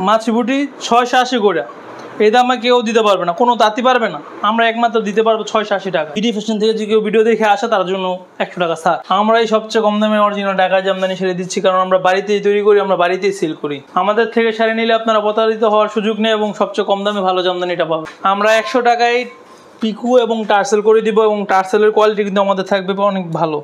মাছি বুটি 680 করে। এই দামে কেউ দিতে পারবে না, কোনো তাঁতি পারবে না। আমরা একমাত্র দিতে পারবো 680 টাকা। বিডি ফ্যাশন থেকে যে কেউ ভিডিও দেখে আসে তার জন্য 100 টাকা ছাড়। আমরাই সবচেয়ে কম দামে অরিজিনাল ঢাকার জামদানি শাড়ি দিচ্ছি, কারণ আমরা বাড়িতেই তৈরি করি, আমরা বাড়িতেই সেল করি। আমাদের থেকে শাড়ি নিলে আপনারা প্রতারিত হওয়ার সুযোগ নেই এবং সবচেয়ে কম দামে ভালো জামদানিটা পাবেন। আমরা 100 টাকায় পিকু এবং টার্সেল করে দিব, এবং টার্সেলের কোয়ালিটি কিন্তু আমাদের থাকবে অনেক ভালো।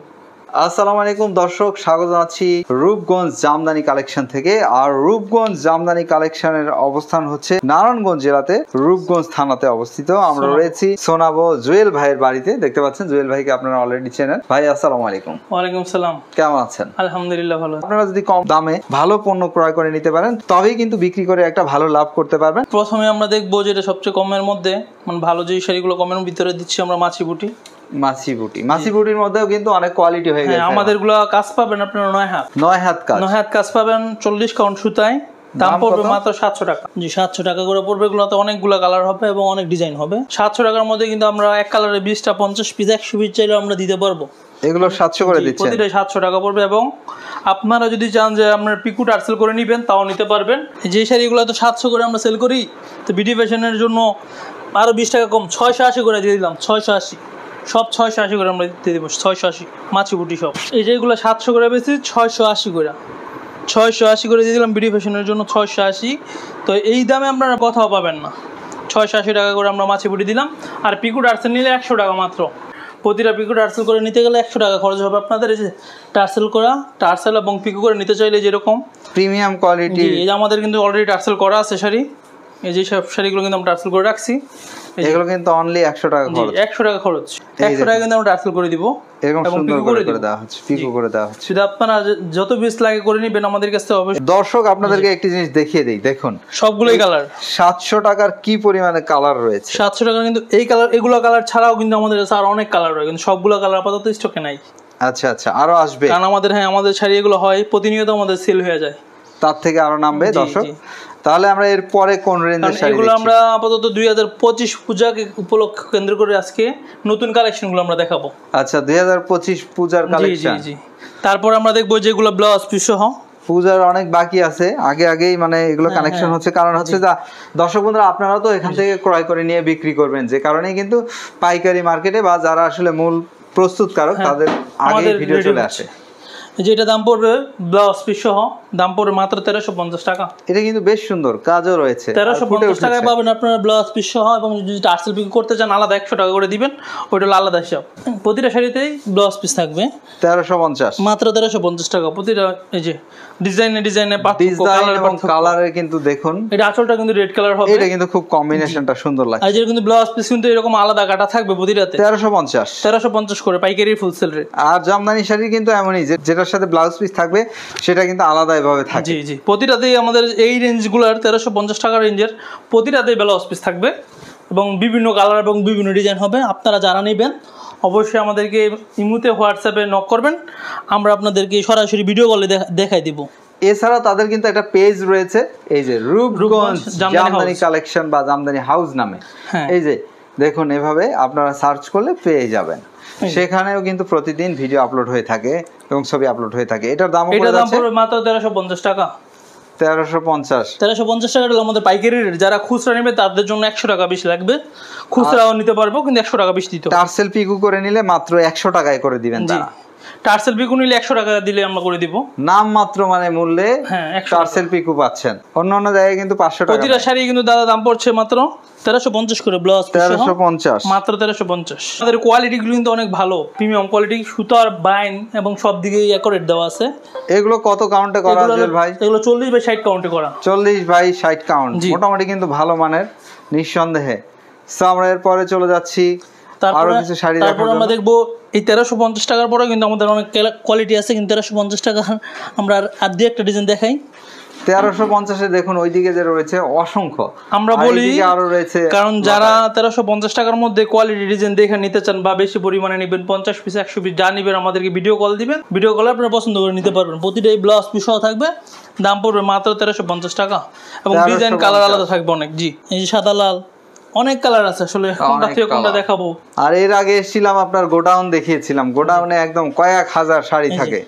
আসসালামু আলাইকুম দর্শক, স্বাগত জানাচ্ছি রূপগঞ্জ জামদানি কালেকশন থেকে। আর রূপগঞ্জ জামদানি কালেকশনের অবস্থান হচ্ছে নারায়ণগঞ্জ জেলাতে, রূপগঞ্জ থানাতে অবস্থিত। আমরা রয়েছি সোনাবো জুয়েল ভাইয়ের বাড়িতে। দেখতে পাচ্ছেন জুয়েল ভাইকে আপনারা অলরেডি চেনেন। ভাই আসসালামু আলাইকুম। ওয়ালাইকুম সালাম। কেমন আছেন? আলহামদুলিল্লাহ ভালো। আপনারা যদি কম দামে ভালো পণ্য ক্রয় করে নিতে পারেন তবেই কিন্তু বিক্রি করে একটা ভালো লাভ করতে পারবেন। প্রথমে আমরা দেখবো যেটা সবচেয়ে কমের মধ্যে, মানে ভালো যে শাড়িগুলো কমের ভিতরে দিচ্ছি আমরা, মাছি বুটি। মাছি বুটির মধ্যেও কিন্তু অনেক কোয়ালিটি হয়ে গেছে। আমাদের গুলো কাজ পাবেন আপনারা 9 হাত কাজ পাবেন 40 কাউন্ট সুতায়। দাম পড়বে মাত্র 700 টাকা। জি 700 টাকা করে পড়বে। এগুলোতে অনেকগুলো কালার হবে এবং অনেক ডিজাইন হবে। 700 টাকার মধ্যে কিন্তু আমরা এক কালারে 20টা 50 পিস 100 পিস চাইলে আমরা দিতে পারবো। এগুলো 700 করে দিচ্ছেন, প্রতিটা 700 টাকা পড়বে। এবং আপনারা যদি চান যে আপনার পিকু টার্সেল করে নেবেন তাও নিতে পারবেন। যে শাড়িগুলো তো 700 করে আমরা সেল করি, তো বিডি ফ্যাশনের জন্য আরো 20 টাকা কম 680 করে দিয়ে দিলাম। 680 সব 680 করে আমরা দিতে দেবো। 680 মাছি বুটি সব। এই যেগুলো 700 করে বেশি 680 করে, 680 করে দিয়ে দিলাম বিডি ফ্যাশনের জন্য। 680। তো এই দামে আপনারা কোথাও পাবেন না। 680 টাকা করে আমরা মাছি বুটি দিলাম। আর পিকু টার্সেল নিলে 100 টাকা মাত্র। প্রতিটা পিকু টার্সেল করে নিতে গেলে 100 টাকা খরচ হবে আপনাদের। এই যে টার্সেল এবং পিকু করে নিতে চাইলে যেরকম প্রিমিয়াম কোয়ালিটি, এই যে আমাদের কিন্তু অলরেডি টার্সেল করা আছে শাড়ি। এই যে সব শাড়িগুলো কিন্তু আমরা টার্সেল করে রাখছি। এগুলো কিন্তু অনলি 100 টাকা খরচ। 100 টাকা খরচ, 100 টাকা কিন্তু আমরা টার্সেল করে দিব। এরকম সুন্দর করে দেওয়া হচ্ছে, পিকো করে দেওয়া হচ্ছে। শুধু আপনারা যত পিস লাগে করে নেবেন আমাদের কাছে হবে। দর্শক আপনাদেরকে একটি জিনিস দেখিয়ে দেই, দেখুন সবগুলোই কালার। 700 টাকার কি পরিমাণে কালার রয়েছে। 700 টাকা কিন্তু এই কালার, এগুলো কালার ছাড়াও কিন্তু আমাদের কাছে আরো অনেক কালার রয়েছে, কিন্তু সবগুলো কালার আপাতত স্টকে নাই। আচ্ছা আচ্ছা, আরো আসবে, কারণ আমাদের শাড়ি এগুলো হয় প্রতিনিয়ত আমাদের সেল হয়ে যায়, তার থেকে আরো নামবে দর্শক। তাহলে আমরা এর পরে কোন রেঞ্জের শাড়ি এগুলো আমরা আপাতত 2025 পূজাকে উপলক্ষ কেন্দ্র করে আজকে নতুন কালেকশনগুলো আমরা দেখাবো। আচ্ছা 2025 পূজার কালেকশন। জি। তারপর আমরা দেখবো যেগুলো ব্লাউজ পিস সহ। পূজার অনেক বাকি আছে, আগেই মানে এগুলো কানেকশন হচ্ছে। কারণ হচ্ছে যা দর্শক বন্ধুরা, আপনারাও তো এখান থেকে ক্রয় করে নিয়ে বিক্রি করবেন, যে কারণেই কিন্তু পাইকারি মার্কেটে বা যারা আসলে মূল প্রস্তুতকারক তাদের আগে ভিডিও চলে আসে। যেটা দাম পড়বে ব্লাউজ পিস সহ, দাম পড়বে মাত্র 1350 টাকা। এটা কিন্তু বেশ সুন্দর, কাজও রয়েছে। 1350 টাকায় পাবেন আপনারা ব্লাউজ পিস সহ। এবং যদি টার্সেল পিকো করতে চান আলাদা 100 টাকা করে দিবেন, ওইটা আলাদা হিসাব। প্রতিটা শাড়িতেই ব্লাউজ পিস থাকবে 1350, মাত্র 1350 টাকা প্রতিটা। এই যে ডিজাইনে ডিজাইন এবং কালারে কিন্তু দেখুন, এটা আঁচলটা কিন্তু রেড কালার হবে। এটা কিন্তু খুব কম্বিনেশনটা সুন্দর লাগছে। আর যেটা কিন্তু ব্লাউজ পিস কিন্তু এরকম আলাদা কাটা থাকবে প্রতিটাতে। 1350 করে পাইকারি ফুল সেল রেট। আর জামদানি শাড়ি কিন্তু এমনই, যেটার সাথে ব্লাউজ পিস থাকবে সেটা কিন্তু আলাদা ভাবে থাকে। জি প্রতিটাতেই আমাদের এই রেঞ্জগুলোর 1350 টাকা রেঞ্জের প্রতিটাতেই ব্লাউজ পিস থাকবে এবং বিভিন্ন কালার এবং বিভিন্ন ডিজাইন হবে। আপনারা যারা নেবেন অবশ্যই আমাদেরকে ইমুতে হোয়াটসঅ্যাপে নক করবেন, আমরা আপনাদেরকে সরাসরি ভিডিও কলে দেখাই দিব। এছাড়া তাদের কিন্তু একটা পেজ রয়েছে, এই যে রূপগঞ্জ জামদানি কালেকশন বা জামদানি হাউস নামে। এই যে দেখুন, এভাবে আপনারা সার্চ করলে পেয়ে যাবেন। সেখানেও কিন্তু প্রতিদিন ভিডিও আপলোড হয়ে থাকে এবং ছবি আপলোড হয়ে থাকে। এটার দাম পড়বে মাত্র 1350 টাকা। 1350 টাকা আমাদের পাইকারি রেট। যারা খুচরা নেবে তাদের জন্য 100 টাকা বেশি লাগবে, খুচরাও নিতে পারবো কিন্তু 100 টাকা বেশি দিতে হবে। টার্সেল পিকু করে নিলে মাত্র 100 টাকায় করে দিবেন তারা। টার্সেল পিকু নিলে 100 টাকা দিলে আমরা করে দিব। নাম মাত্র মানে মূল্যে টার্সেল পিকু পাচ্ছেন। অন্যান্য জায়গায় কিন্তু 500 টাকা। প্রতিটা শাড়ি কিন্তু দাদা দাম পড়ছে মাত্র 1350 করে। ব্লাউজ 1350 মাত্র 1350। আমাদের কোয়ালিটি গুলো কিন্তু অনেক ভালো, প্রিমিয়াম কোয়ালিটি, সুতার বাইন এবং সব দিকে অ্যাকুরেট দেওয়া আছে। এগুলো কত কাউন্টে করা আছে ভাই? এগুলো 40/60 কাউন্টে করা। 40/60 কাউন্ট, মোটামুটি কিন্তু ভালো মানের নিঃসন্দেহে। সো আমরা এরপরে চলে যাচ্ছি আরো কিছু শাড়ি দেখার জন্য। তারপর আমরা দেখবো এই 1350 টাকার পরে কিন্তু আমাদের অনেক কোয়ালিটি আছে, কিন্তু 1350 টাকা আমরা আর দুই একটা ডিজাইন দেখাই। 1350 এ দেখুন ওইদিকে যে রয়েছে অসংখ্য, আমরা বলি আরো রয়েছে। কারণ যারা 1350 টাকার মধ্যে কোয়ালিটি ডিজাইন দেখে নিতে চান বা বেশি পরিমাণে নেবেন, 50 পিস 100 পিস যা নেবেন আমাদেরকে ভিডিও কল দিবেন, ভিডিও কলে আপনারা পছন্দ করে নিতে পারবেন। প্রতিটাই ব্লাউজ পিস সহ থাকবে, দাম পড়বে মাত্র 1350 টাকা এবং ডিজাইন কালার আলাদা থাকবে অনেক। জি এই যে সাদা লাল অনেক কালার আছে, আসলে কোনটা থেকে কোনটা দেখাবো। আর এর আগে এসেছিলাম আপনার গোডাউন দেখিয়েছিলাম, গোডাউনে একদম কয়েক হাজার শাড়ি থাকে।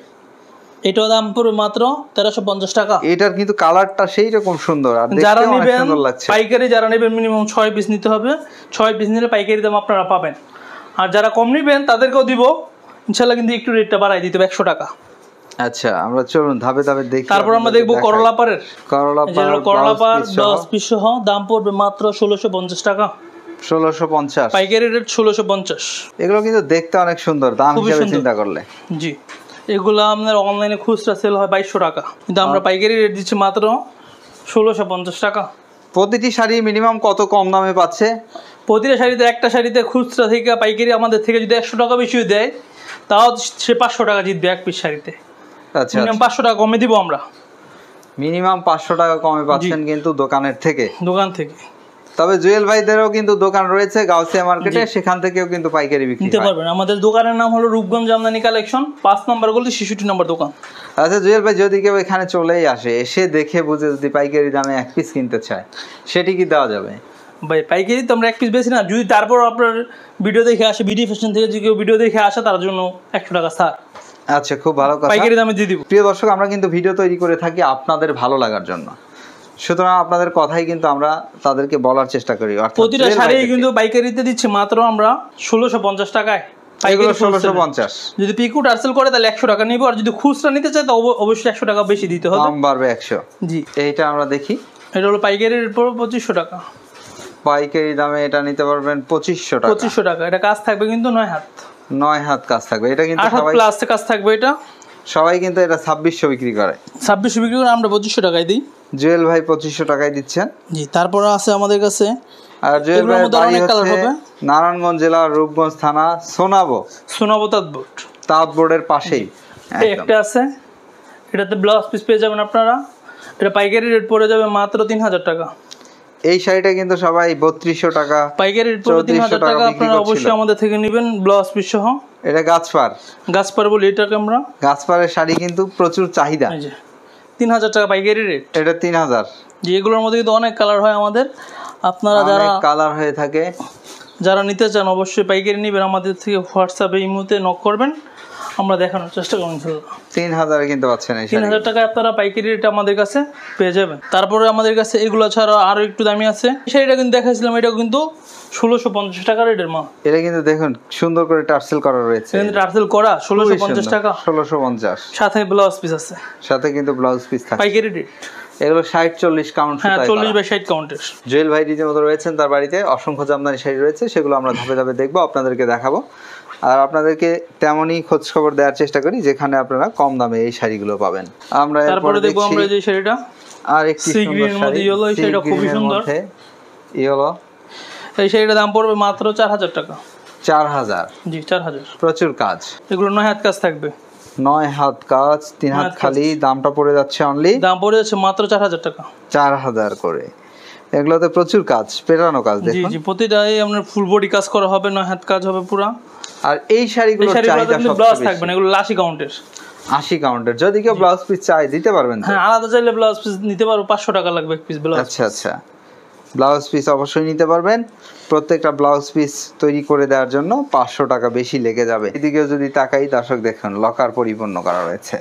এটাও দাম পড়বে মাত্র 1350 টাকা। এটার কিন্তু কালারটা সেই রকম সুন্দর, আর যারা দেখতে অনেক নেবেন সুন্দর লাগছে। পাইকারি যারা নেবেন মিনিমাম 6 পিস নিতে হবে, 6 পিস নিলে পাইকারি দাম আপনারা পাবেন। আর যারা কম নেবেন তাদেরকেও দিব ইনশাআল্লাহ, কিন্তু একটু রেটটা বাড়াই দিতে হবে 100 টাকা। আচ্ছা, আমরা চলুন ধাপে ধাপে দেখি। তারপর আমরা দেখবো করলা পাড়ের। করলা করলা পাড় 10 পিস সহ দাম পড়বে মাত্র 1650 টাকা। 1650 পাইকারি রেট 1650। এগুলো কিন্তু দেখতে অনেক সুন্দর, দাম হিসেবে চিন্তা করলে। জি, এগুলো আপনার অনলাইনে খুচরা সেল হয় 2200 টাকা, কিন্তু আমরা পাইকারি রেট দিচ্ছি মাত্র 1650 টাকা। প্রতিটি শাড়ি মিনিমাম কত কম দামে পাচ্ছে? প্রতিটা শাড়িতে, একটা শাড়িতে খুচরা থেকে পাইকারি আমাদের থেকে যদি 100 টাকা বেশি দেয়, তাও সে 500 টাকা জিতবে এক পিস শাড়িতে। আচ্ছা, মিনিমাম 500 টাকা কমে দিব আমরা। মিনিমাম 500 টাকা কমে পাচ্ছেন কিন্তু দোকানের থেকে, দোকান থেকে। তবে জুয়েল ভাইদেরও কিন্তু দোকান রয়েছে গাউসিয়া মার্কেটে, সেখান থেকেও কিন্তু পাইকারি বিক্রি নিতে পারবেন। আমাদের দোকানের নাম হলো রূপগঞ্জ জামদানি কালেকশন, 5 নম্বর গলি 66 নম্বর দোকান। আচ্ছা জুয়েল ভাই, যদি কেউ এখানে চলেই আসে, এসে দেখে বুঝে যদি পাইকারি দামে এক পিস কিনতে চায়, সেটি কি দেওয়া যাবে? ভাই পাইকারি তো আমরা এক পিস বেশি না, যদি তারপর আপনার ভিডিও দেখে আসে, বিডি ফ্যাশন থেকে যদি কেউ ভিডিও দেখে আসে, তার জন্য 100 টাকা ছাড়। আচ্ছা, খুব ভালো কথা, পাইকারি দামে দিয়ে দিব। প্রিয় দর্শক, আমরা কিন্তু ভিডিও তৈরি করে থাকি আপনাদের ভালো লাগার জন্য, সুতরাং আপনাদের কথাই কিন্তু আমরা তাদেরকে বলার চেষ্টা করি। প্রতিটা শাড়ি কিন্তু পাইকারিতে দিচ্ছি মাত্র আমরা 1650 টাকায়। পাইকারি 1650। যদি পিকু টার্সেল করে তাহলে 100 টাকা নিব, আর যদি খুচরা নিতে চায় তো অবশ্যই 100 টাকা বেশি দিতে হবে, দাম বাড়বে 100। জি, এইটা আমরা দেখি, এটা হলো পাইকারি রেট পড়বে 2500 টাকা। পাইকারি দামে এটা নিতে পারবেন 2500 টাকা। 2500 টাকা। এটা কাজ থাকবে কিন্তু 9 হাত, 9 হাত কাজ থাকবে। এটা কিন্তু 8 হাত সবাই প্লাস কাজ থাকবে। এটা সবাই কিন্তু এটা 2600 বিক্রি করে। 2600 বিক্রি করে, আমরা 2500 টাকায় দিই। জুয়েল ভাই 2500 টাকায় দিচ্ছেন। জি, তারপর আছে আমাদের কাছে, আর জুয়েল ভাই বাড়ি হচ্ছে নারায়ণগঞ্জ জেলা রূপগঞ্জ থানা সোনাবো তাঁতবোর্ডের পাশেই একটা আছে। এটাতে ব্লাউজ পিস পেয়ে যাবেন আপনারা। এটা পাইকারি রেট পড়ে যাবে মাত্র 3000 টাকা। এই শাড়িটা কিন্তু সবাই 3200 টাকা, পাইকারি রেট পড়বে 3000 টাকা। আপনারা অবশ্যই আমাদের থেকে নেবেন ব্লাউজ পিস সহ। এটা গাছপার বলি এটাকে আমরা। গাছপারের শাড়ি কিন্তু প্রচুর চাহিদা। 3000 টাকা পাইকারি রেট। এটা 3000। যে এগুলোর মধ্যে কিন্তু অনেক কালার হয় আমাদের, আপনারা যারা কালার হয়ে থাকে, যারা নিতে চান অবশ্যই পাইকারি নেবেন। আমাদের থেকে হোয়াটসঅ্যাপে ইমোতে নক করবেন, আমরা দেখানোর চেষ্টা করব। 3000 কিন্তু পাচ্ছেন এই 3000 টাকায় আপনারা পাইকারি রেট আমাদের কাছে পেয়ে যাবেন। তারপরে আমাদের কাছে এগুলো ছাড়া আরো একটু দামি আছে। সেটা কিন্তু দেখাইছিলাম, এটা কিন্তু 1650 টাকা রেটের মাল। এটা কিন্তু দেখুন সুন্দর করে টার্সেল করা রয়েছে। কিন্তু টার্সেল করা 1650 টাকা। 1650 সাথে ব্লাউজ পিস আছে, সাথে কিন্তু ব্লাউজ পিস থাকে। পাইকারি রেট এগুলো 60-40 কাউন্ট। হ্যাঁ, 40/60 কাউন্টের। জুয়েল ভাই রীতিমতো রয়েছেন, তার বাড়িতে অসংখ্য জামদানি শাড়ি রয়েছে, সেগুলো আমরা ধাপে ধাপে দেখবো, আপনাদেরকে দেখাবো, আর আপনাদেরকে তেমনই খোঁজ খবর দেওয়ার চেষ্টা করি যেখানে আপনারা কম দামে এই শাড়িগুলো পাবেন। আমরা তারপরে দেখবো আমরা যে শাড়িটা, আর একটি সুন্দর শাড়ি, এই শাড়িটা খুবই সুন্দর। ইয়েলো, এই শাড়িটার দাম পড়বে মাত্র 4000 টাকা। 4000? জি, 4000। প্রচুর কাজ। এগুলো 9 হাত কাজ থাকবে। 9 হাত কাজ, 3 হাত খালি। দামটা পড়ে যাচ্ছে অনলি, দাম পড়ে যাচ্ছে মাত্র 4000 টাকা। 4000 করে। এগুলোতে প্রচুর কাজ, পেটানো কাজ দেখুন। জি জি, প্রতিটাই আপনার ফুল বডি কাজ করা হবে, 9 হাত কাজ হবে পুরো। আর এই শাড়িগুলোর চাহিদা সবচেয়ে ব্লাউজ থাকবে না, এগুলো 80 কাউন্টের। 80 কাউন্টের। যদি কেউ ব্লাউজ পিস চাই দিতে পারবেন? হ্যাঁ, আলাদা চাইলে ব্লাউজ পিস নিতে পারবো, 500 টাকা লাগবে এক পিস ব্লাউজ। আচ্ছা আচ্ছা, ব্লাউজ পিস অবশ্যই নিতে পারবেন। প্রত্যেকটা ব্লাউজ পিস তৈরি করে দেওয়ার জন্য 500 টাকা বেশি লেগে যাবে। এদিকেও যদি তাকাই দর্শক দেখুন, লকার পরিপূর্ণ করা রয়েছে।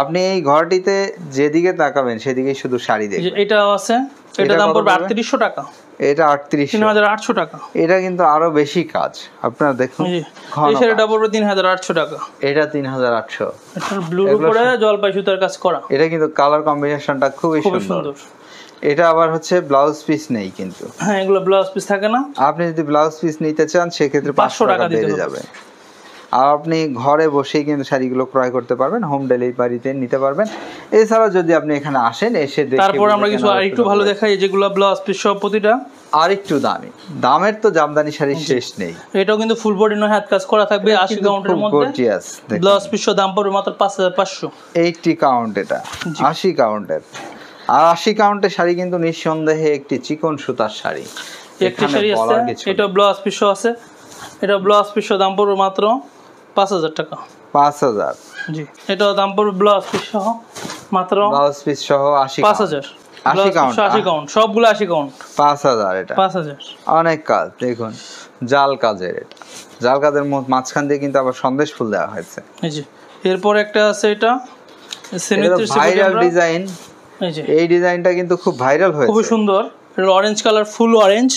আপনি এই ঘরটিতে যেদিকে তাকাবেন সেদিকেই শুধু শাড়ি দেখবেন। এটাও আছে, এটা দাম পড়বে 3800 টাকা। এটা 3800 টাকা। এটা কিন্তু আরো বেশি কাজ, আপনারা দেখুন। এই শাড়িটা পড়বে 3800 টাকা। এটা 3800। এটা ব্লুর উপরে জলপাই সুতার কাজ করা। এটা কিন্তু কালার কম্বিনেশনটা খুবই সুন্দর। এটা আবার হচ্ছে ব্লাউজ পিস নেই কিন্তু। হ্যাঁ, এগুলো ব্লাউজ পিস থাকে না। আপনি যদি ব্লাউজ পিস নিতে চান সেক্ষেত্রে 500 টাকা বেড়ে যাবে। আর আপনি ঘরে বসেই কিন্তু শাড়িগুলো ক্রয় করতে পারবেন, হোম ডেলিভারিতে নিতে পারবেন। এছাড়া যদি আপনি এখানে আসেন, এসে দেখে তারপর আমরা কিছু আরেকটু ভালো দেখাই, যেগুলো ব্লাউজ পিস সব প্রতিটা আরেকটু দামি। দামের তো জামদানি শাড়ির শেষ নেই। এটাও কিন্তু ফুল বডি 9 হাত কাজ করা থাকবে, 80 কাউন্টের মধ্যে। গর্জিয়াস। ব্লাউজ পিস দাম পড়বে মাত্র 5500। 80 কাউন্ট, এটা 80 কাউন্টের। আর 80 কাউন্টের শাড়ি কিন্তু নিঃসন্দেহে একটি চিকন সুতার শাড়ি। একটা শাড়ি আছে, এটা ব্লাউজ পিস আছে। এটা ব্লাউজ পিস দাম পড়বে মাত্র 5000 টাকা। 5000? জি, এটা দাম পড়বে ব্লাউজ পিস সহ মাত্র, ব্লাউজ পিস সহ 5000। 80 কাউন্ট, 80 কাউন্ট, সবগুলো 80 কাউন্ট। 5000 এটা। 5000। অনেক কাজ দেখুন, জাল কাজের। এটা জাল কাজের মাঝখান দিয়ে কিন্তু আবার সন্দেশ ফুল দেওয়া হয়েছে। এই যে এরপর একটা আছে, এটা ভাইরাল ডিজাইন, এই ডিজাইনটা কিন্তু খুব ভাইরাল হয়েছে, খুব সুন্দর। এটা অরেঞ্জ কালার, ফুল অরেঞ্জ,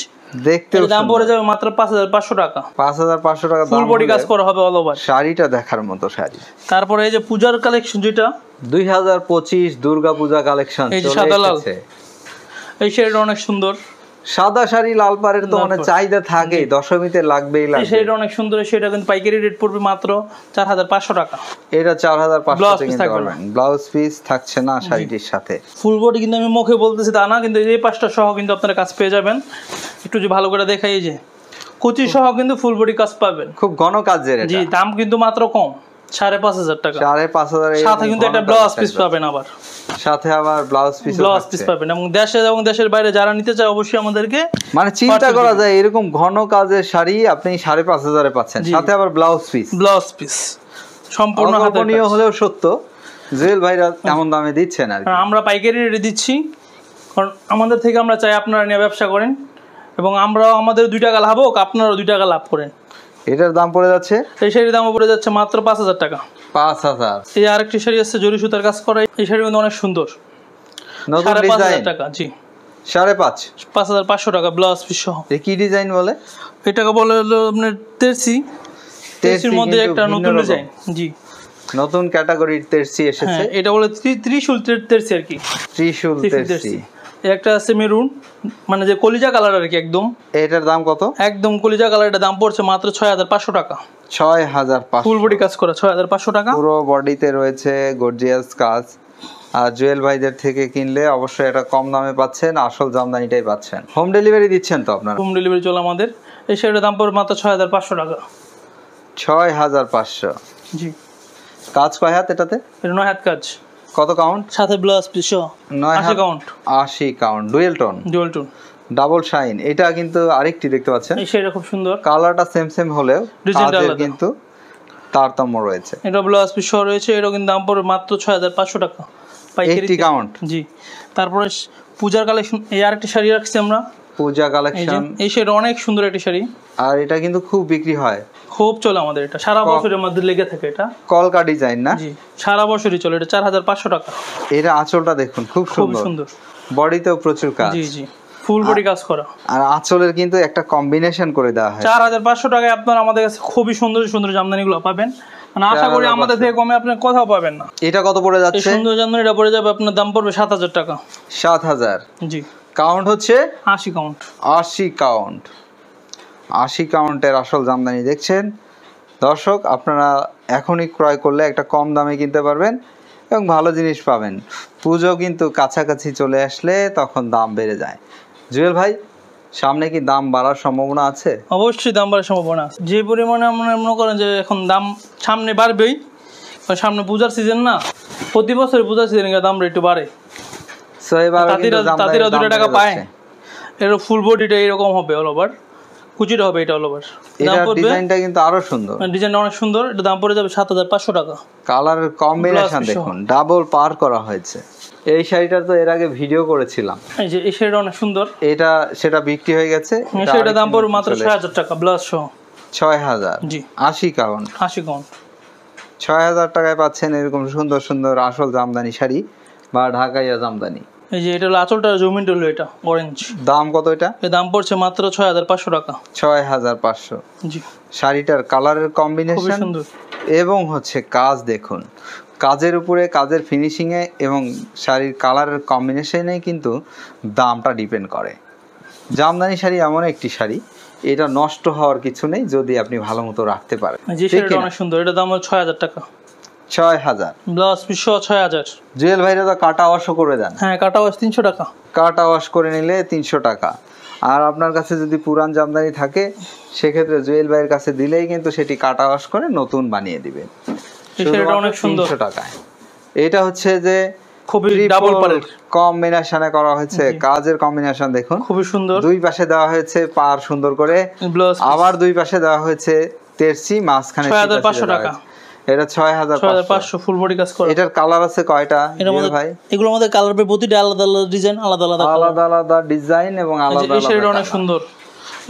দেখতে দাম পড়ে যাবে মাত্র 5500 টাকা। 5500 টাকা ফুল বডি কাজ করা হবে অল ওভার। শাড়িটা দেখার মতো শাড়ি। তারপরে এই যে পূজার কালেকশন, যেটা 2025 দুর্গা পূজা কালেকশন এই যে সাদা লাল, এই শাড়িটা অনেক সুন্দর। সাদা শাড়ি লাল পাড়ের তো অনেক চাহিদা থাকে, দশমীতে লাগবেই লাগবে। এই শাড়িটা অনেক সুন্দর, সেটা কিন্তু পাইকারি রেট পড়বে মাত্র 4500 টাকা। এটা 4500 টাকা কিনতে পারবেন। ব্লাউজ পিস থাকছে না শাড়িটির সাথে। ফুল বডি কিন্তু আমি মুখে বলতেছি তা না, কিন্তু এই পাঁচটা সহ কিন্তু আপনারা কাজ পেয়ে যাবেন। একটু যে ভালো করে দেখাই, এই যে কুচি সহ কিন্তু ফুল বডি কাজ পাবেন, খুব ঘন কাজের। জি, দাম কিন্তু মাত্র কম 5500 টাকা। 5500 সাথে কিন্তু একটা ব্লাউজ পিস পাবেন, আবার সাথে আবার ব্লাউজ পিস পাবেন। এবং দেশে এবং দেশের বাইরে যারা নিতে চায় অবশ্যই আমাদেরকে, মানে চিন্তা করা যায় এরকম ঘন কাজের শাড়ি আপনি 5500 পাচ্ছেন, সাথে আবার ব্লাউজ পিস সম্পূর্ণ হাতে নিয়ে হলেও সত্য জুয়েল ভাইরা এমন দামে দিচ্ছেন আর আমরা পাইকারি রেটে দিচ্ছি, কারণ আমাদের থেকে আমরা চাই আপনারা নিয়ে ব্যবসা করেন এবং আমরাও আমাদের 2 টাকা লাভ হোক, আপনারাও 2 টাকা লাভ করেন। এটার দাম পড়ে যাচ্ছে, এই শাড়ির দাম পড়ে যাচ্ছে মাত্র 5000 টাকা। 5000। এই আরেকটি শাড়ি আছে জরি সুতার কাজ করা, এই শাড়ি কিন্তু অনেক সুন্দর, নতুন ডিজাইন টাকা। জি, 5500 টাকা ব্লাউজ পিস সহ। এই কি ডিজাইন বলে? এটাকে বলে হলো আপনার তেরসির মধ্যে একটা নতুন ডিজাইন। জি, নতুন ক্যাটাগরির তেরসি এসেছে। এটা বলে ত্রিশূল তেরসি আর কি, ত্রিশূল তেরসি। একটা আছে মেরুন, মানে যে কলিজা কালার আর কি একদম। এটার দাম কত? একদম কলিজা কালার, এটা দাম পড়ছে মাত্র 6500 টাকা। 6500, ফুল বডি কাজ করা 6500 টাকা। পুরো বডিতে রয়েছে গর্জিয়াস কাজ। আর জুয়েল ভাইদের থেকে কিনলে অবশ্যই এটা কম দামে পাচ্ছেন, আসল জামদানিটাই পাচ্ছেন। হোম ডেলিভারি দিচ্ছেন তো আপনারা? হোম ডেলিভারি চলে আমাদের। এই শাড়িটার দাম পড়বে মাত্র 6500 টাকা। 6500। জি। কাজ কয় হাত এটাতে? এটা 9 হাত কাজ। কত কাউন্ট? সাথে ব্লাউজ পিস সহ 80 count. 80 count, dual tone double shine. এটা কিন্তু আরেকটি দেখতে পাচ্ছেন, এই শাড়িটা খুব সুন্দর, কালারটা সেম হলেও কাজের কিন্তু তারতম্য রয়েছে। এটা ব্লাউজ পিস সহ রয়েছে, এটাও কিন্তু দাম পড়বে মাত্র 6500 টাকা পাইকারি 80 কাউন্ট। জি। তারপরে পূজার কালেকশন, এই আরেকটি শাড়ি রাখছি আমরা, পূজা কালেকশন। এই শাড়িটা অনেক সুন্দর একটি শাড়ি, আর এটা কিন্তু খুব বিক্রি হয়, খুব চলে আমাদের। এটা সারা বছরের মধ্যে লেগে থাকে। এটা কলকা ডিজাইন না? জি, সারা বছরই চলে। এটা 4500 টাকা। এটা আঁচলটা দেখুন, খুব সুন্দর। বডিতেও প্রচুর কাজ। জি জি, ফুল বডি কাজ করা। আর আঁচলের কিন্তু একটা কম্বিনেশন করে দেওয়া হয়। 4500 টাকায় আপনারা আমাদের কাছে খুবই সুন্দর সুন্দর জামদানিগুলো পাবেন, মানে আশা করি আমাদের থেকে কমে আপনি কোথাও পাবেন না। এটা কত পড়ে যাচ্ছে? এই সুন্দর জামদানিটা পড়ে যাবে আপনার দাম পড়বে 7000 টাকা। 7000। জি। কাউন্ট হচ্ছে 80 কাউন্ট। 80 কাউন্ট। 80 কাউন্টের আসল জামদানি দেখছেন দর্শক, আপনারা এখনই ক্রয় করলে একটা কম দামে কিনতে পারবেন এবং ভালো জিনিস পাবেন। পুজো কিন্তু কাছাকাছি চলে আসলে তখন দাম বেড়ে যায়। জুয়েল ভাই, সামনে কি দাম বাড়ার সম্ভাবনা আছে? অবশ্যই দাম বাড়ার সম্ভাবনা আছে। যে পরিমাণে আমরা মনে করেন যে এখন দাম সামনে বাড়বেই, সামনে পূজার সিজন না, প্রতি বছর পূজার সিজনে দাম একটু বাড়ে। তাঁতিরা 2 টাকা পায়। এর ফুল বডিটা এরকম হবে, অল ওভার কুচিটা হবে, এটা অল ওভার। এটা ডিজাইনটা কিন্তু আরো সুন্দর, ডিজাইনটা অনেক সুন্দর। এটা দাম পড়ে যাবে 7500 টাকা। কালারের কম্বিনেশন দেখুন, ডাবল পার করা হয়েছে। এই শাড়িটার তো এর আগে ভিডিও করেছিলাম, এই যে এই শাড়িটা অনেক সুন্দর। এটা সেটা বিক্রি হয়ে গেছে। এই শাড়িটার দাম পড়বে মাত্র 6000 টাকা ব্লাউজ সহ। 6000। জি। 80 কাউন্ট। 80 কাউন্ট। 6000 টাকায় পাচ্ছেন এরকম সুন্দর সুন্দর আসল জামদানি শাড়ি বা ঢাকাইয়া জামদানি। এই যে এটা হলো আঁচলটা, জমিনটা হলো এটা অরেঞ্জ। দাম কত এটা? এর দাম পড়ছে মাত্র 6500 টাকা। 6500। জি। শাড়িটার কালারের কম্বিনেশন এবং হচ্ছে কাজ দেখুন, কাজের উপরে কাজের ফিনিশিংয়ে এবং শাড়ির কালারের কম্বিনেশনে কিন্তু দামটা ডিপেন্ড করে। জামদানি শাড়ি এমন একটি শাড়ি, এটা নষ্ট হওয়ার কিছু নেই যদি আপনি ভালো মতো রাখতে পারেন। যে শাড়িটা অনেক সুন্দর, এটা দাম হলো 6000 টাকা। 6000। Blouse piece 6000। জুয়েল ভাইরা তো কাটা ওয়াশও করে দেন? হ্যাঁ, কাটা ওয়াশ 300 টাকা। কাটা ওয়াশ করে নিলে 300 টাকা। আর আপনার কাছে যদি পুরান জামদানি থাকে সেক্ষেত্রে জুয়েল ভাইয়ের কাছে দিলেই কিন্তু সেটি কাটা ওয়াশ করে নতুন বানিয়ে দিবেন। এটা অনেক সুন্দর, 300 টাকায়। এটা হচ্ছে যে খুবই ডাবল পারের কম্বিনেশনে করা হয়েছে, কাজের কম্বিনেশন দেখুন খুবই সুন্দর। দুই পাশে দেওয়া হয়েছে পার সুন্দর করে, আবার দুই পাশে দেওয়া হয়েছে তেরসি, মাঝখানে 6500 টাকা। এটা 6500 ফুল বডি কাজ করা। এটার কালার আছে কয়টা ভাই? এগুলোর মধ্যে কালার হবে প্রতিটা আলাদা আলাদা ডিজাইন, আলাদা আলাদা ডিজাইন এবং আলাদা এই শাড়িটা অনেক সুন্দর।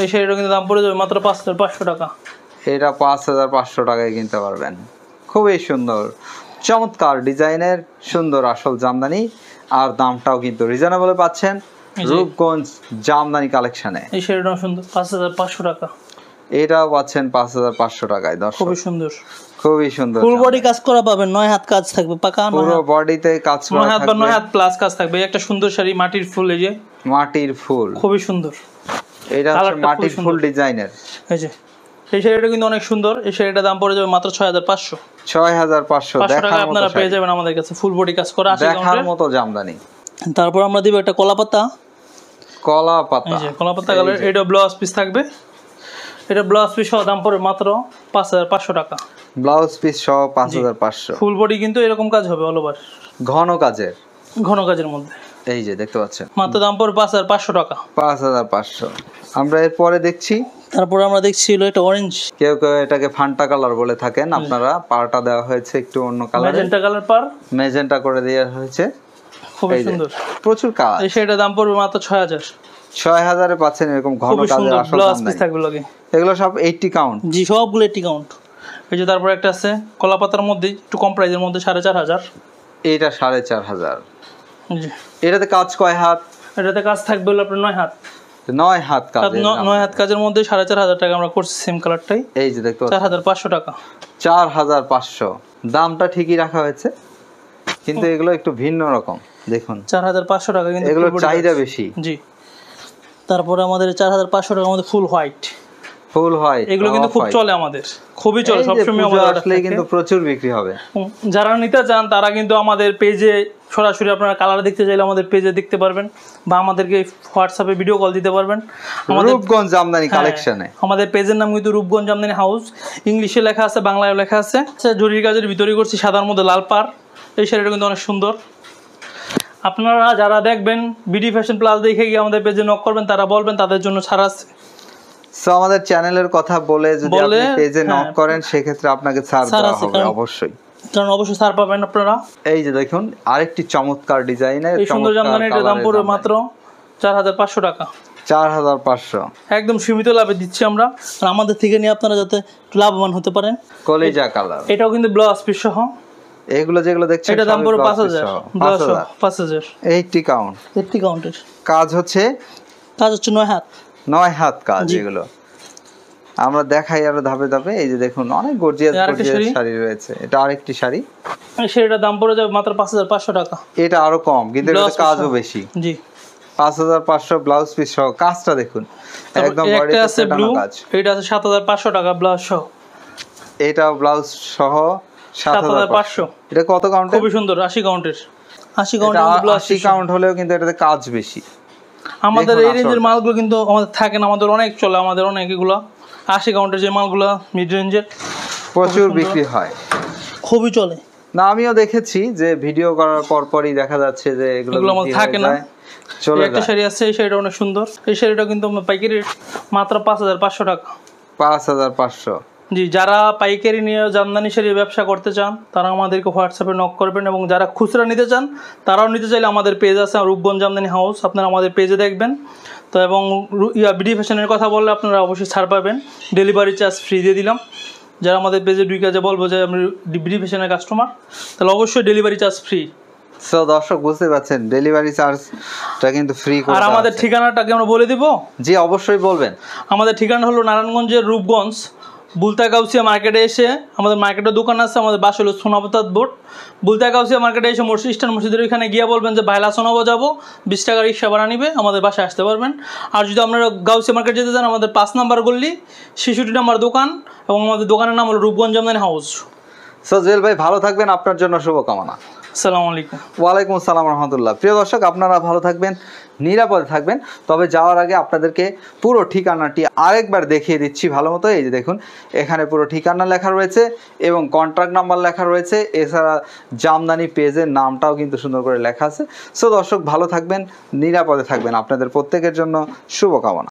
এই শাড়িটা কিন্তু দাম পড়ে যাবে মাত্র 5500 টাকা। এটা 5500 টাকায় কিনতে পারবেন, খুবই সুন্দর। চমৎকার ডিজাইনের সুন্দর আসল জামদানি, আর দামটাও কিন্তু রিজনেবল পাচ্ছেন রূপগঞ্জ জামদানি কালেকশনে। এই শাড়িটাও সুন্দর, 5500 টাকা। এটাও পাচ্ছেন 5500 টাকায়। দর্শক খুবই সুন্দর, খুবই সুন্দর, ফুল বডি কাজ করা পাবেন, 9 হাত কাজ থাকবে পাকা, পুরো বডিতে কাজ করা 9 হাত বা থাকবে, 9 হাত প্লাস কাজ থাকবে। একটা সুন্দর শাড়ি মাটির ফুল, এই যে মাটির ফুল, খুবই সুন্দর। এটা হচ্ছে কালারটা মাটির খুবই ফুল সুন্দর। ডিজাইনের। এই যে এই শাড়িটা কিন্তু অনেক সুন্দর। এই শাড়িটার দাম পড়ে যাবে মাত্র 6500 6500 টাকা দেখার মতো আপনারা পেয়ে শাড়ি, যাবেন আমাদের কাছে, ফুল বডি কাজ করা 80 দেখার কাউন্টের। মতো জামদানি। তারপর আমরা দিব একটা কলা পাতা, কলা পাতা, এই যে কলা পাতা কালার। এটা ব্লাউজ পিস থাকবে, এটা ব্লাউজ পিস সহ দাম পড়ে মাত্র 5500 টাকা। ব্লাউজ পিস সহ 5500। ফুল বডি কিন্তু এরকম কাজ হবে অল ওভার, ঘন কাজের, ঘন কাজের মধ্যে। এই যে দেখতে পাচ্ছেন মাত্র দাম পড়ে 5500 টাকা। 5500। আমরা এরপরে দেখছি, তারপর আমরা দেখছি হলো এটা অরেঞ্জ, কেউ কেউ এটাকে ফান্টা কালার বলে থাকেন, আপনারা পাড়টা দেওয়া হয়েছে একটু অন্য কালারে, ম্যাজেন্টা কালার পার, মেজেন্টা করে দেওয়া হয়েছে, খুবই এই যে সুন্দর। প্রচুর কালার। এই শাড়িটার দাম পড়বে মাত্র 6000। 6000 এ পাচ্ছেন এরকম ঘন খুবই কাজের সুন্দর আসল ব্লাউজ পিস জামদানি। থাকবে লগে। এগুলো সব 80 কাউন্ট। জি সবগুলো 80 কাউন্ট। এই যে তারপর একটা আছে কলা পাতার মধ্যে একটু কম প্রাইসের মধ্যে 4500। এইটা 4500। জি এটাতে কাজ কয় হাত? এটাতে কাজ থাকবে হলো আপনার 9 হাত। 9 হাত কাজ। 9 হাত কাজের মধ্যে 4500 টাকা আমরা করছি সেম কালারটাই। এই যে দেখতে পাচ্ছেন 4500 টাকা। 4500 দামটা ঠিকই রাখা হয়েছে, কিন্তু এগুলো একটু ভিন্ন রকম। দেখুন 4500 টাকা কিন্তু এগুলো full body চাহিদা কাজ। বেশি। জি তারপরে আমাদের 4500 টাকার মধ্যে ফুল হোয়াইট, ফুল হয়, এগুলো কিন্তু খুব চলে আমাদের, খুবই চলে সবসময় আমাদের আসলে কিন্তু প্রচুর বিক্রি হবে। যারা নিতে চান তারা কিন্তু আমাদের পেজে সরাসরি আপনারা কালার দেখতে চাইলে আমাদের পেজে দেখতে পারবেন, বা আমাদেরকে হোয়াটসঅ্যাপে ভিডিও কল দিতে পারবেন। আমাদের রূপগঞ্জ জামদানি কালেকশনে আমাদের পেজের নাম কিন্তু রূপগঞ্জ জামদানি হাউস, ইংলিশে লেখা আছে, বাংলায় লেখা আছে। জরির কাজের ভিতরে করছি সাদার মধ্যে লাল পাড়। এই শাড়িটা কিন্তু অনেক সুন্দর। আপনারা যারা দেখবেন বিডি ফ্যাশন প্লাস দেখে গিয়ে আমাদের পেজে নক করবেন, তারা বলবেন তাদের জন্য ছাড় আছে। সো আমাদের চ্যানেলের কথা বলে যদি আপনি পেজে নক করেন সেক্ষেত্রে আপনাকে ছাড় দেওয়া হবে অবশ্যই, কারণ অবশ্যই ছাড় পাবেন আপনারা। এই যে দেখুন আরেকটি চমৎকার ডিজাইনের এই সুন্দর জামদানির দাম পড়বে মাত্র 4500 টাকা। 4500 একদম সীমিত লাভে দিচ্ছি আমরা, আর আমাদের থেকে নিয়ে আপনারা যাতে লাভবান হতে পারেন। কলিজা কালার, এটাও কিন্তু ব্লাউজ পিস সহ। এগুলো যেগুলো দেখছেন এটা দাম পড়বে 5000, ব্লাউজ সহ 5000। 80 কাউন্ট, 80 কাউন্টের কাজ হচ্ছে 9 হাত, 9 হাত কাজ। এগুলো আমরা দেখাই আরো ধাপে ধাপে। এই যে দেখুন অনেক গর্জিয়াস শাড়ি রয়েছে। এটা আরেকটি শাড়ি, এই শাড়িটার দাম পড়ে যাবে মাত্র 5500 টাকা। এটা আরো কম, কিন্তু এটাতে কাজও বেশি। জি 5500 ব্লাউজ পিস সহ। কাজটা দেখুন একদম বডিতে আছে ব্লু, কাজ। এটা আছে 7500 টাকা ব্লাউজ সহ। এটা ব্লাউজ সহ 7500। এটা কত কাউন্ট? খুবই সুন্দর 80 কাউন্টের। 80 কাউন্টের ব্লাউজ 80 কাউন্ট হলেও কিন্তু এটাতে কাজ বেশি। আমাদের এই রেঞ্জের মালগুলো কিন্তু আমাদের থাকে না, আমাদের অনেক চলে, আমাদের অনেক এগুলো 80 কাউন্টের যে মালগুলো মিড রেঞ্জের প্রচুর বিক্রি হয়, খুবই চলে। না আমিও দেখেছি যে ভিডিও করার পর পরই দেখা যাচ্ছে যে এগুলো আমাদের থাকে না। চলে একটা শাড়ি আছে, এই শাড়িটা অনেক সুন্দর। এই শাড়িটা কিন্তু পাইকারি মাত্র 5500 টাকা। 5500। জি যারা পাইকারি নিয়ে জামদানি শাড়ির ব্যবসা করতে চান তারা আমাদেরকে হোয়াটসঅ্যাপে নক করবেন, এবং যারা খুচরা নিতে চান তারাও নিতে চাইলে আমাদের পেজ আছে রূপগঞ্জ জামদানি হাউস, আপনারা আমাদের পেজে দেখবেন। তো এবং বিডি ফ্যাশনের কথা বললে আপনারা অবশ্যই ছাড় পাবেন, ডেলিভারি চার্জ ফ্রি দিয়ে দিলাম। যারা আমাদের পেজে দুই কাজে বলবো যে আমি বিডি ফ্যাশনের কাস্টমার, তাহলে অবশ্যই ডেলিভারি চার্জ ফ্রি। সো দর্শক বুঝতে পারছেন ডেলিভারি চার্জটা কিন্তু ফ্রি করে। আর আমাদের ঠিকানাটাকে আমরা বলে দিব। জি অবশ্যই বলবেন। আমাদের ঠিকানা হলো নারায়ণগঞ্জের রূপগঞ্জ বুলতা গাউসিয়া মার্কেটে এসে, আমাদের মার্কেটের দোকান আছে, আমাদের বাসা হলো সোনাপতাত বোর্ড। বুলতা গাউসিয়া মার্কেটে এসে মসজিদ স্ট্যান্ড মসজিদের ওইখানে গিয়ে বলবেন যে ভাইলা সোনাবো যাবো, 20 টাকা রিক্সা ভাড়া নিবে, আমাদের বাসায় আসতে পারবেন। আর যদি আপনারা গাউসিয়া মার্কেট যেতে চান, আমাদের 5 নাম্বার গল্লি 66 নাম্বার দোকান, এবং আমাদের দোকানের নাম হলো রূপগঞ্জ জামদানি হাউস। সো জুয়েল ভাই ভালো থাকবেন, আপনার জন্য শুভকামনা। আসসালামু আলাইকুম। ওয়ালাইকুম আসসালাম রহমতুল্লাহ। প্রিয় দর্শক আপনারা ভালো থাকবেন, নিরাপদে থাকবেন। তবে যাওয়ার আগে আপনাদেরকে পুরো ঠিকানাটি আরেকবার দেখিয়ে দিচ্ছি ভালো মতো। এই যে দেখুন এখানে পুরো ঠিকানা লেখা রয়েছে এবং কন্ট্রাক্ট নাম্বার লেখা রয়েছে, এছাড়া জামদানি পেজের নামটাও কিন্তু সুন্দর করে লেখা আছে। সো দর্শক ভালো থাকবেন, নিরাপদে থাকবেন, আপনাদের প্রত্যেকের জন্য শুভকামনা।